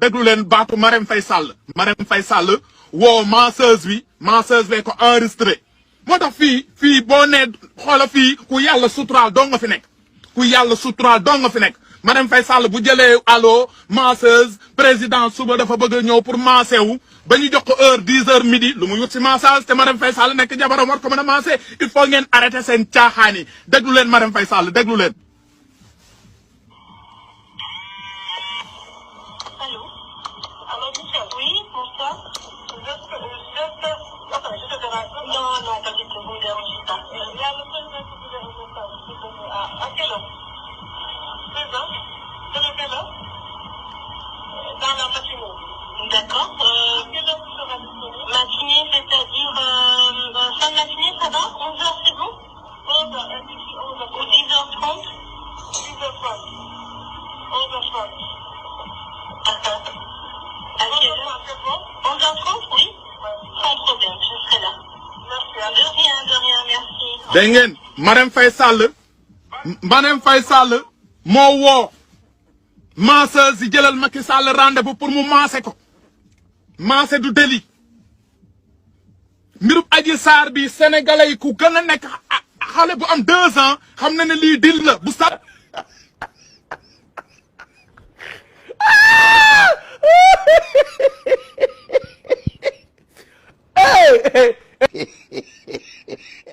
déglu leen baatu Marème Faye Sall. Marème Faye Sall woo masseuse bee ko enregistré moo tax fii boo nee xoola fii ku yàlla suturaal doo nga fi nekk ku yàlla suturaal doo nga fi nekk Marème Faye Sall bu jëlee allo masseuse président suba dafa bëgg a ñëw pour massé wu ba ñu jox ko heure 10h midi lu mu yut si massage te Marème Faye Sall nekk jabaram war ko mën a massé il faut ngeen arrêté seen caaxaan yi déglu leen Marème Faye Sall déglu leen. D'accord. Matinée, c'est-à-dire fin de matinée, ça va 11h, c'est bon 11h, ou 10h30 10h30. 11h30. À quelle heure 11h30, oui. Sans problème, je serai là. Merci. De rien, merci. dégg ngeen Marème Faye Sall moo woo masseuse yi jëlal Macky Sall rendez-vous pour mu maase ko maase du délit mbirub Adji Sarr bi sénégalais yi ku gën a nekk xale bu am 2 ans xam na ne lii dil la bu sat